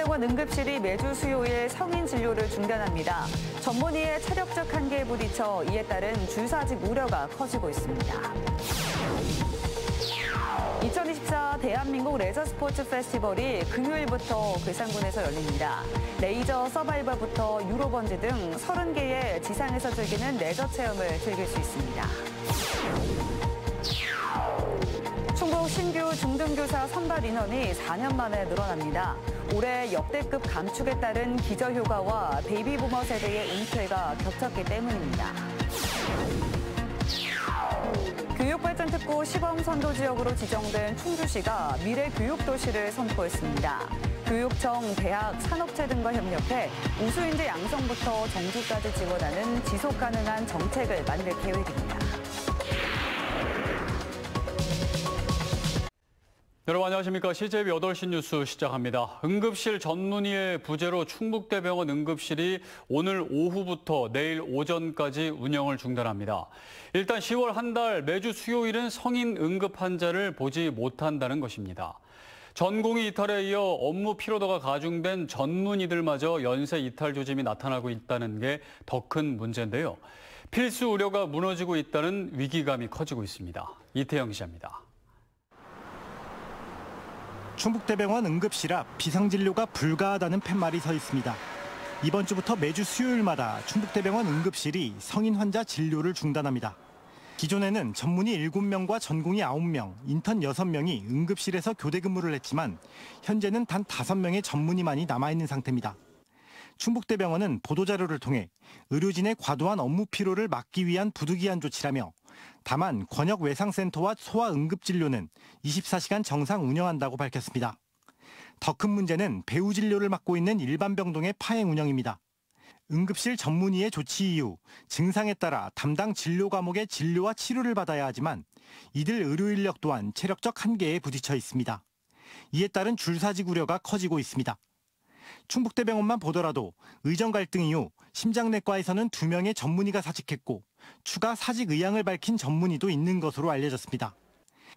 충북대병원 응급실이 매주 수요일 성인 진료를 중단합니다. 전문의의 체력적 한계에 부딪혀 이에 따른 줄사직 우려가 커지고 있습니다. 2024 대한민국 레저 스포츠 페스티벌이 금요일부터 괴산군에서 열립니다. 레이저 서바이벌부터 유로번지 등 30개의 지상에서 즐기는 레저 체험을 즐길 수 있습니다. 충북 신규 중등교사 선발 인원이 4년 만에 늘어납니다. 올해 역대급 감축에 따른 기저효과와 베이비부머 세대의 은퇴가 겹쳤기 때문입니다. 교육발전특구 시범선도 지역으로 지정된 충주시가 미래교육도시를 선포했습니다. 교육청, 대학, 산업체 등과 협력해 우수인재 양성부터 정규까지 지원하는 지속가능한 정책을 만들 계획입니다. 여러분 안녕하십니까. CJB 8시 뉴스 시작합니다. 응급실 전문의의 부재로 충북대병원 응급실이 오늘 오후부터 내일 오전까지 운영을 중단합니다. 일단 10월 한 달 매주 수요일은 성인 응급 환자를 보지 못한다는 것입니다. 전공의 이탈에 이어 업무 피로도가 가중된 전문의들마저 연쇄 이탈 조짐이 나타나고 있다는 게 더 큰 문제인데요. 필수 의료가 무너지고 있다는 위기감이 커지고 있습니다. 이태영 기자입니다. 충북대병원 응급실 앞 비상진료가 불가하다는 팻말이 서 있습니다. 이번 주부터 매주 수요일마다 충북대병원 응급실이 성인 환자 진료를 중단합니다. 기존에는 전문의 7명과 전공의 9명, 인턴 6명이 응급실에서 교대 근무를 했지만 현재는 단 5명의 전문의만이 남아있는 상태입니다. 충북대병원은 보도자료를 통해 의료진의 과도한 업무 피로를 막기 위한 부득이한 조치라며 다만 권역외상센터와 소아응급진료는 24시간 정상 운영한다고 밝혔습니다. 더 큰 문제는 배후 진료를 맡고 있는 일반 병동의 파행 운영입니다. 응급실 전문의의 조치 이후 증상에 따라 담당 진료 과목의 진료와 치료를 받아야 하지만 이들 의료 인력 또한 체력적 한계에 부딪혀 있습니다. 이에 따른 줄사직 우려가 커지고 있습니다. 충북대병원만 보더라도 의정 갈등 이후 심장내과에서는 2명의 전문의가 사직했고 추가 사직 의향을 밝힌 전문의도 있는 것으로 알려졌습니다.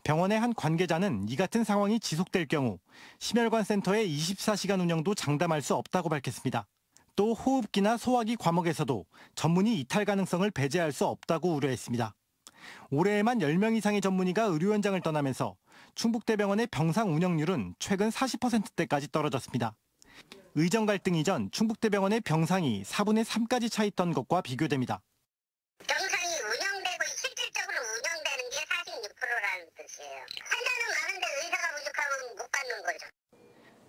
병원의 한 관계자는 이 같은 상황이 지속될 경우 심혈관 센터의 24시간 운영도 장담할 수 없다고 밝혔습니다. 또 호흡기나 소화기 과목에서도 전문의 이탈 가능성을 배제할 수 없다고 우려했습니다. 올해에만 10명 이상의 전문의가 의료 현장을 떠나면서 충북대병원의 병상 운영률은 최근 40%대까지 떨어졌습니다. 의정 갈등 이전 충북대병원의 병상이 4분의 3까지 차 있던 것과 비교됩니다. 병상이 운영되고 실질적으로 운영되는 게 46%라는 뜻이에요. 환자는 많은데 의사가 부족하면 못 받는 거죠.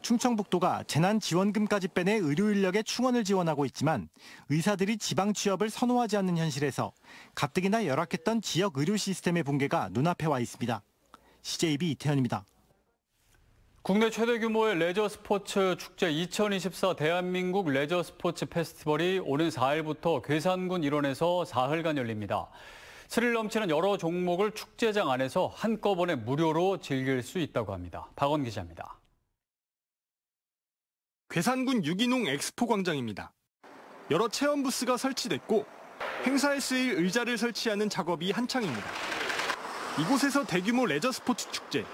충청북도가 재난지원금까지 빼내 의료 인력의 충원을 지원하고 있지만 의사들이 지방 취업을 선호하지 않는 현실에서 가뜩이나 열악했던 지역 의료 시스템의 붕괴가 눈앞에 와 있습니다. CJB 이태현입니다. 국내 최대 규모의 레저 스포츠 축제 2024 대한민국 레저 스포츠 페스티벌이 오는 4일부터 괴산군 일원에서 사흘간 열립니다. 스릴 넘치는 여러 종목을 축제장 안에서 한꺼번에 무료로 즐길 수 있다고 합니다. 박원 기자입니다. 괴산군 유기농 엑스포 광장입니다. 여러 체험 부스가 설치됐고 행사에 쓰일 의자를 설치하는 작업이 한창입니다. 이곳에서 대규모 레저 스포츠 축제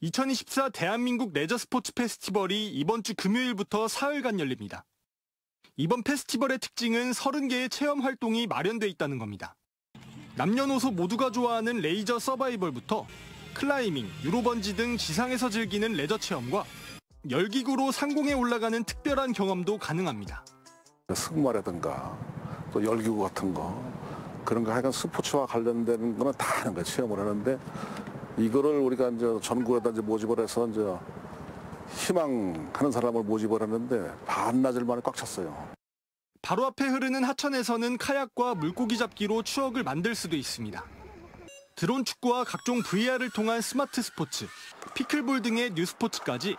2024 대한민국 레저 스포츠 페스티벌이 이번 주 금요일부터 사흘간 열립니다. 이번 페스티벌의 특징은 30개의 체험 활동이 마련돼 있다는 겁니다. 남녀노소 모두가 좋아하는 레이저 서바이벌부터 클라이밍, 유로번지 등 지상에서 즐기는 레저 체험과 열기구로 상공에 올라가는 특별한 경험도 가능합니다. 승마라든가 또 열기구 같은 거 그런 거 하여간 스포츠와 관련된 거는 다 하는 거예요. 체험을 하는데 이거를 우리가 이제 전국에다 이제 모집을 해서 이제 희망하는 사람을 모집을 했는데 반나절 만에 꽉 찼어요. 바로 앞에 흐르는 하천에서는 카약과 물고기 잡기로 추억을 만들 수도 있습니다. 드론 축구와 각종 VR을 통한 스마트 스포츠, 피클볼 등의 뉴 스포츠까지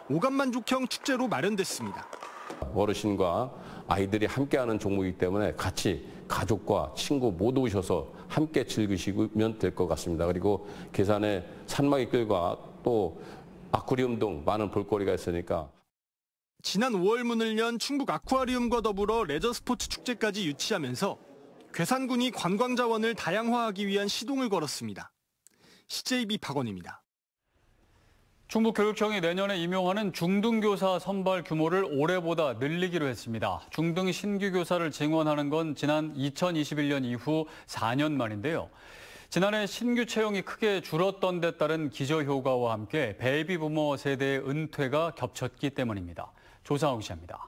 오감만족형 축제로 마련됐습니다. 어르신과 아이들이 함께하는 종목이기 때문에 같이 가족과 친구 모두 오셔서 함께 즐기시면 될 것 같습니다. 그리고 괴산에 산막의 길과 또 아쿠아리움 등 많은 볼거리가 있으니까. 지난 5월 문을 연 충북 아쿠아리움과 더불어 레저 스포츠 축제까지 유치하면서 괴산군이 관광 자원을 다양화하기 위한 시동을 걸었습니다. CJB 박원입니다. 충북교육청이 내년에 임용하는 중등교사 선발 규모를 올해보다 늘리기로 했습니다. 중등 신규 교사를 증원하는 건 지난 2021년 이후 4년 만인데요. 지난해 신규 채용이 크게 줄었던 데 따른 기저효과와 함께 베이비 부머 세대의 은퇴가 겹쳤기 때문입니다. 조상욱 기자입니다.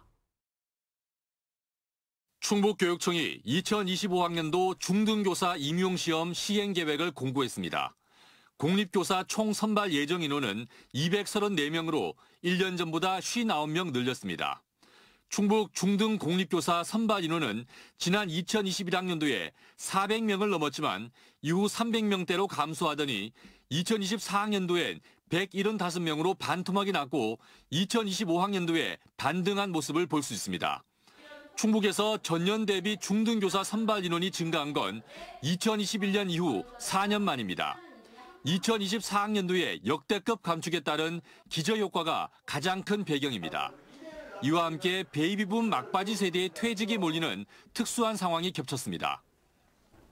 충북교육청이 2025학년도 중등교사 임용시험 시행계획을 공고했습니다. 공립교사 총 선발 예정 인원은 234명으로 1년 전보다 59명 늘렸습니다. 충북 중등 공립교사 선발 인원은 지난 2021학년도에 400명을 넘었지만 이후 300명대로 감소하더니 2024학년도엔 175명으로 반토막이 났고 2025학년도에 반등한 모습을 볼 수 있습니다. 충북에서 전년 대비 중등교사 선발 인원이 증가한 건 2021년 이후 4년 만입니다. 2024학년도에 역대급 감축에 따른 기저효과가 가장 큰 배경입니다. 이와 함께 베이비붐 막바지 세대의 퇴직이 몰리는 특수한 상황이 겹쳤습니다.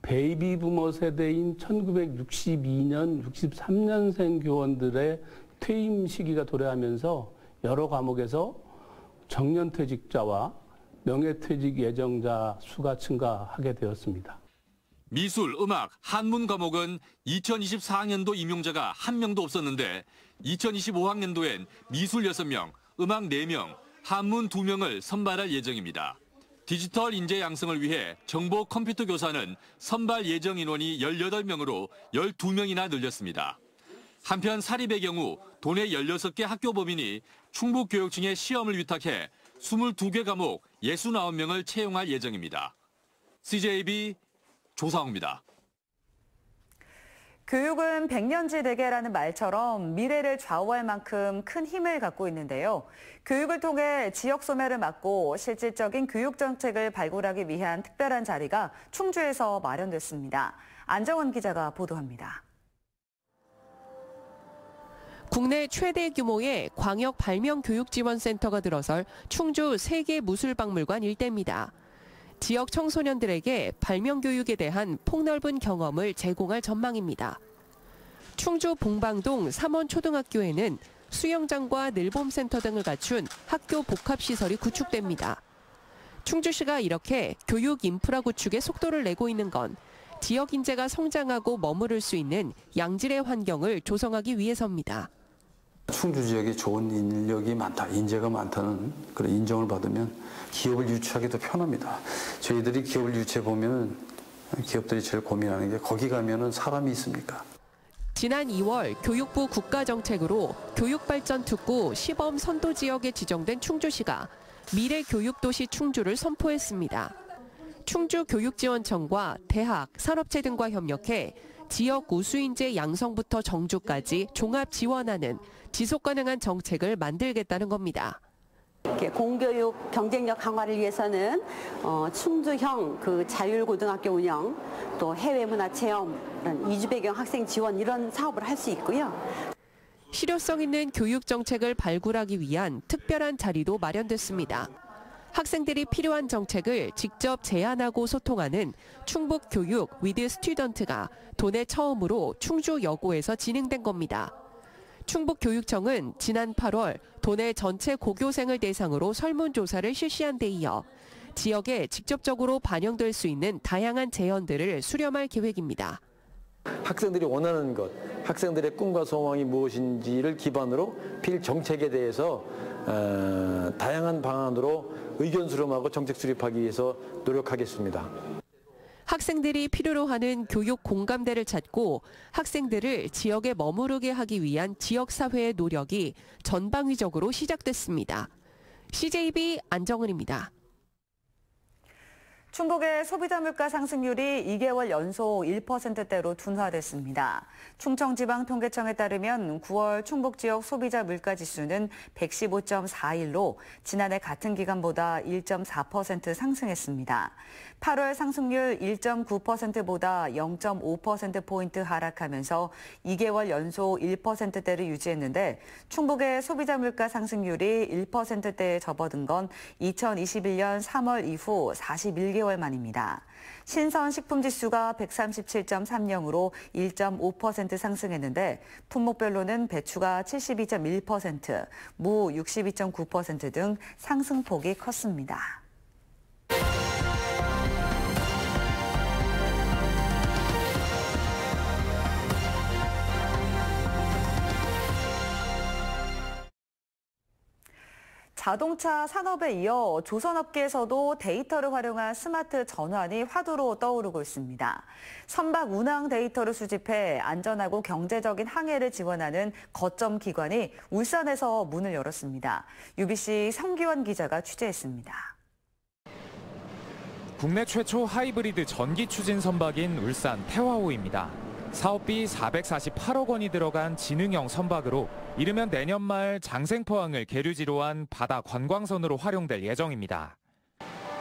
베이비부머 세대인 1962년, 63년생 교원들의 퇴임 시기가 도래하면서 여러 과목에서 정년퇴직자와 명예퇴직 예정자 수가 증가하게 되었습니다. 미술, 음악, 한문 과목은 2024학년도 임용자가 1명도 없었는데 2025학년도엔 미술 6명, 음악 4명, 한문 2명을 선발할 예정입니다. 디지털 인재 양성을 위해 정보 컴퓨터 교사는 선발 예정 인원이 18명으로 12명이나 늘렸습니다. 한편 사립의 경우 도내 16개 학교 법인이 충북교육청에 시험을 위탁해 22개 과목 69명을 채용할 예정입니다. CJB 조상욱입니다. 교육은 백년지 대계라는 말처럼 미래를 좌우할 만큼 큰 힘을 갖고 있는데요. 교육을 통해 지역 소멸을 막고 실질적인 교육 정책을 발굴하기 위한 특별한 자리가 충주에서 마련됐습니다. 안정원 기자가 보도합니다. 국내 최대 규모의 광역 발명교육지원센터가 들어설 충주 세계무술박물관 일대입니다. 지역 청소년들에게 발명교육에 대한 폭넓은 경험을 제공할 전망입니다. 충주 봉방동 삼원초등학교에는 수영장과 늘봄센터 등을 갖춘 학교 복합시설이 구축됩니다. 충주시가 이렇게 교육 인프라 구축에 속도를 내고 있는 건 지역 인재가 성장하고 머무를 수 있는 양질의 환경을 조성하기 위해서입니다. 충주 지역에 좋은 인력이 많다, 인재가 많다는 그런 인정을 받으면 기업을 유치하기도 편합니다. 저희들이 기업을 유치해 보면 기업들이 제일 고민하는 게 거기 가면은 사람이 있습니까? 지난 2월 교육부 국가정책으로 교육발전특구 시범 선도 지역에 지정된 충주시가 미래교육도시 충주를 선포했습니다. 충주교육지원청과 대학, 산업체 등과 협력해 지역 우수인재 양성부터 정주까지 종합 지원하는 지속가능한 정책을 만들겠다는 겁니다. 공교육 경쟁력 강화를 위해서는 충주형 자율고등학교 운영, 또 해외문화체험, 이주 배경 학생 지원 이런 사업을 할 수 있고요. 실효성 있는 교육 정책을 발굴하기 위한 특별한 자리도 마련됐습니다. 학생들이 필요한 정책을 직접 제안하고 소통하는 충북교육 위드 스튜던트가 도내 처음으로 충주여고에서 진행된 겁니다. 충북교육청은 지난 8월 도내 전체 고교생을 대상으로 설문조사를 실시한 데 이어 지역에 직접적으로 반영될 수 있는 다양한 제언들을 수렴할 계획입니다. 학생들이 원하는 것, 학생들의 꿈과 소망이 무엇인지를 기반으로 필 정책에 대해서 다양한 방안으로 의견 수렴하고 정책 수립하기 위해서 노력하겠습니다. 학생들이 필요로 하는 교육 공감대를 찾고 학생들을 지역에 머무르게 하기 위한 지역사회의 노력이 전방위적으로 시작됐습니다. CJB 안정은입니다. 충북의 소비자 물가 상승률이 2개월 연속 1%대로 둔화됐습니다. 충청지방통계청에 따르면 9월 충북 지역 소비자 물가 지수는 115.41로 지난해 같은 기간보다 1.4% 상승했습니다. 8월 상승률 1.9%보다 0.5%포인트 하락하면서 2개월 연속 1%대를 유지했는데 충북의 소비자 물가 상승률이 1%대에 접어든 건 2021년 3월 이후 41개월 5개월 만입니다. 신선식품지수가 137.30으로 1.5% 상승했는데 품목별로는 배추가 72.1%, 무 62.9% 등 상승폭이 컸습니다. 자동차 산업에 이어 조선업계에서도 데이터를 활용한 스마트 전환이 화두로 떠오르고 있습니다. 선박 운항 데이터를 수집해 안전하고 경제적인 항해를 지원하는 거점 기관이 울산에서 문을 열었습니다. UBC 성기원 기자가 취재했습니다. 국내 최초 하이브리드 전기 추진 선박인 울산 태화호입니다. 사업비 448억 원이 들어간 지능형 선박으로 이르면 내년 말 장생포항을 계류지로 한 바다 관광선으로 활용될 예정입니다.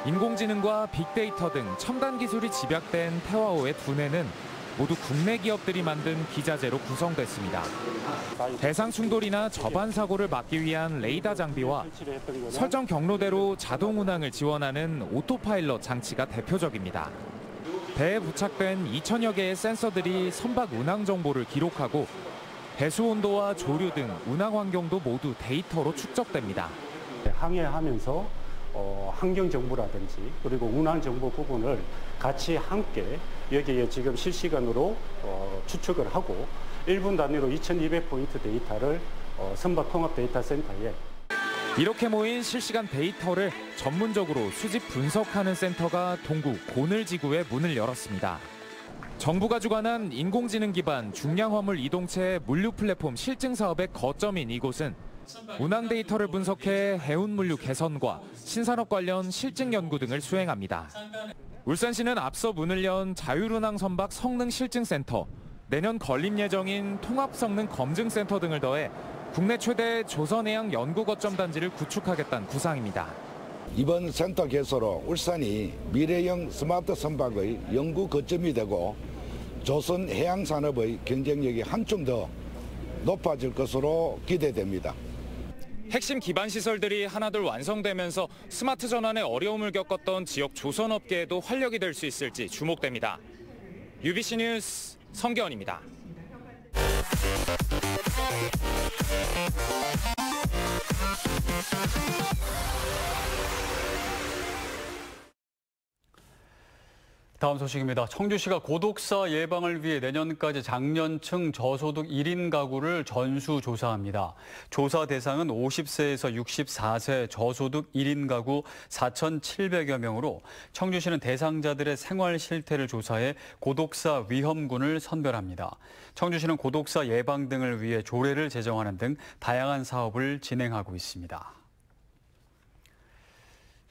인공지능과 빅데이터 등 첨단 기술이 집약된 태화호의 두뇌는 모두 국내 기업들이 만든 기자재로 구성됐습니다. 대상 충돌이나 저반 사고를 막기 위한 레이더 장비와 설정 경로대로 자동 운항을 지원하는 오토파일럿 장치가 대표적입니다. 배에 부착된 2천여 개의 센서들이 선박 운항 정보를 기록하고 배수 온도와 조류 등 운항 환경도 모두 데이터로 축적됩니다. 항해하면서 환경 정보라든지 그리고 운항 정보 부분을 같이 함께 여기에 지금 실시간으로 추측을 하고 1분 단위로 2200포인트 데이터를 선박 통합 데이터 센터에 이렇게 모인 실시간 데이터를 전문적으로 수집 분석하는 센터가 동구 고늘지구에 문을 열었습니다. 정부가 주관한 인공지능 기반 중량 화물 이동체 물류 플랫폼 실증 사업의 거점인 이곳은 운항 데이터를 분석해 해운 물류 개선과 신산업 관련 실증 연구 등을 수행합니다. 울산시는 앞서 문을 연 자율운항 선박 성능 실증센터, 내년 건립 예정인 통합 성능 검증센터 등을 더해 국내 최대 조선해양 연구 거점 단지를 구축하겠다는 구상입니다. 이번 센터 개소로 울산이 미래형 스마트 선박의 연구 거점이 되고 조선 해양 산업의 경쟁력이 한층 더 높아질 것으로 기대됩니다. 핵심 기반 시설들이 하나둘 완성되면서 스마트 전환에 어려움을 겪었던 지역 조선업계에도 활력이 될 수 있을지 주목됩니다. UBC 뉴스 성기원입니다. 다음 소식입니다. 청주시가 고독사 예방을 위해 내년까지 장년층 저소득 1인 가구를 전수조사합니다. 조사 대상은 50세에서 64세 저소득 1인 가구 4,700여 명으로 청주시는 대상자들의 생활 실태를 조사해 고독사 위험군을 선별합니다. 청주시는 고독사 예방 등을 위해 조례를 제정하는 등 다양한 사업을 진행하고 있습니다.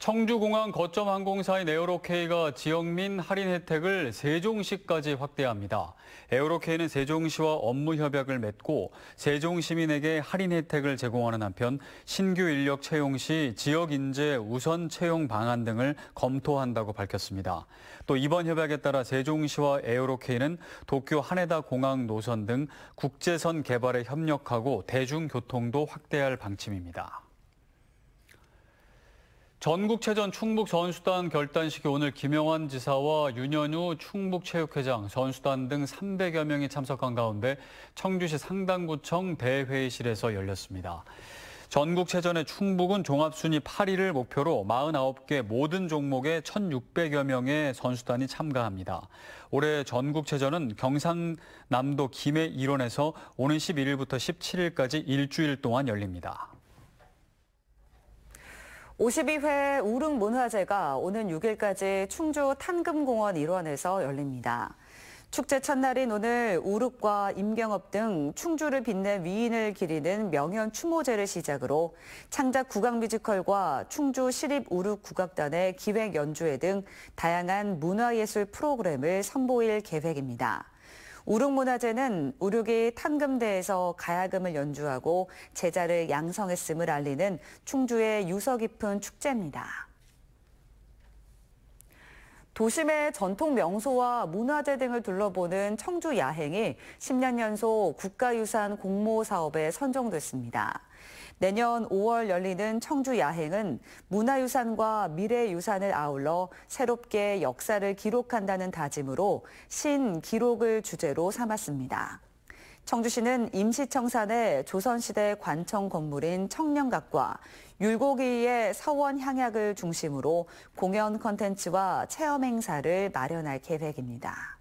청주공항 거점 항공사인 에어로케이가 지역민 할인 혜택을 세종시까지 확대합니다. 에어로케이는 세종시와 업무 협약을 맺고 세종시민에게 할인 혜택을 제공하는 한편 신규 인력 채용 시 지역 인재 우선 채용 방안 등을 검토한다고 밝혔습니다. 또 이번 협약에 따라 세종시와 에어로케이는 도쿄 하네다 공항 노선 등 국제선 개발에 협력하고 대중교통도 확대할 방침입니다. 전국체전 충북 선수단 결단식이 오늘 김영환 지사와 윤현우 충북체육회장, 선수단 등 300여 명이 참석한 가운데 청주시 상당구청 대회의실에서 열렸습니다. 전국체전의 충북은 종합순위 8위를 목표로 49개 모든 종목에 1,600여 명의 선수단이 참가합니다. 올해 전국체전은 경상남도 김해 일원에서 오는 11일부터 17일까지 일주일 동안 열립니다. 52회 우릉문화제가 오는 6일까지 충주 탄금공원 일원에서 열립니다. 축제 첫날인 오늘 우륵과 임경업 등 충주를 빛낸 위인을 기리는 명연 추모제를 시작으로 창작 국악 뮤지컬과 충주 시립우륵국악단의 기획 연주회 등 다양한 문화예술 프로그램을 선보일 계획입니다. 우륵문화제는 우륵이 탄금대에서 가야금을 연주하고 제자를 양성했음을 알리는 충주의 유서 깊은 축제입니다. 도심의 전통 명소와 문화재 등을 둘러보는 청주 야행이 10년 연속 국가유산 공모 사업에 선정됐습니다. 내년 5월 열리는 청주 야행은 문화유산과 미래유산을 아울러 새롭게 역사를 기록한다는 다짐으로 신기록을 주제로 삼았습니다. 청주시는 임시청산의 조선시대 관청 건물인 청년각과 율곡이의 서원 향약을 중심으로 공연 콘텐츠와 체험 행사를 마련할 계획입니다.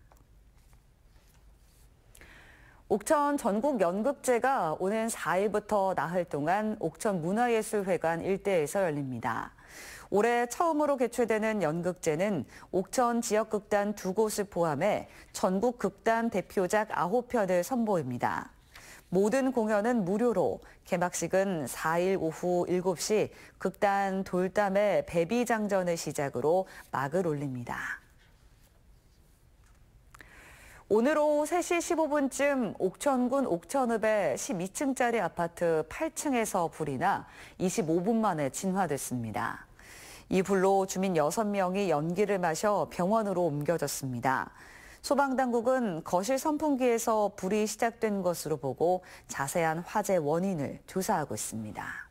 옥천 전국연극제가 오는 4일부터 나흘 동안 옥천 문화예술회관 일대에서 열립니다. 올해 처음으로 개최되는 연극제는 옥천 지역극단 2곳을 포함해 전국 극단 대표작 9편을 선보입니다. 모든 공연은 무료로 개막식은 4일 오후 7시 극단 돌담의 배비장전을 시작으로 막을 올립니다. 오늘 오후 3시 15분쯤 옥천군 옥천읍의 12층짜리 아파트 8층에서 불이 나 25분 만에 진화됐습니다. 이 불로 주민 6명이 연기를 마셔 병원으로 옮겨졌습니다. 소방당국은 거실 선풍기에서 불이 시작된 것으로 보고 자세한 화재 원인을 조사하고 있습니다.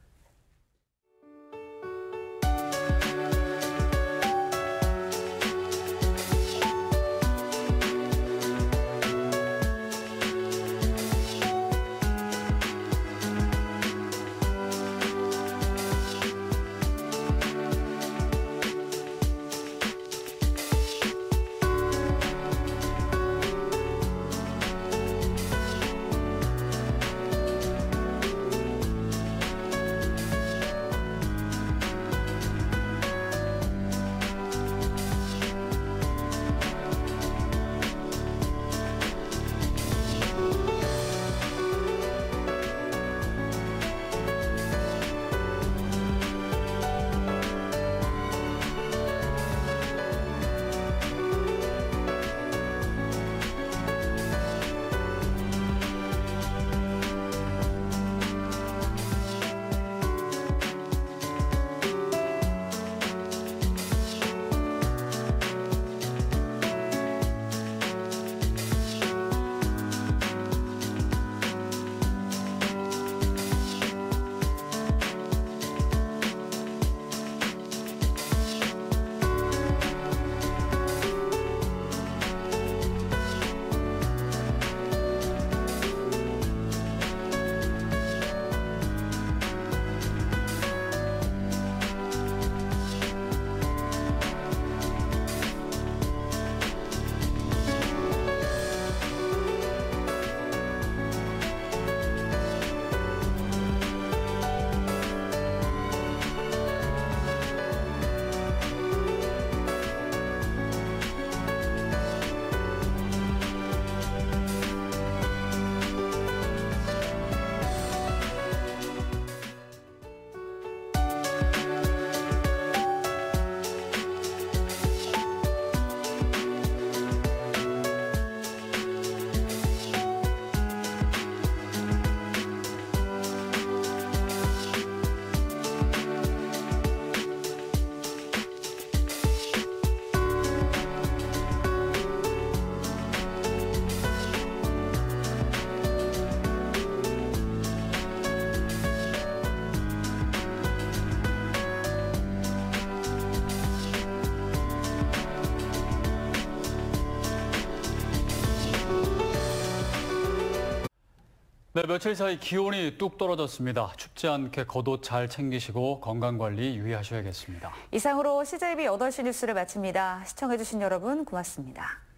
네, 며칠 사이 기온이 뚝 떨어졌습니다. 춥지 않게 겉옷 잘 챙기시고 건강관리 유의하셔야겠습니다. 이상으로 CJB 8시 뉴스를 마칩니다. 시청해주신 여러분 고맙습니다.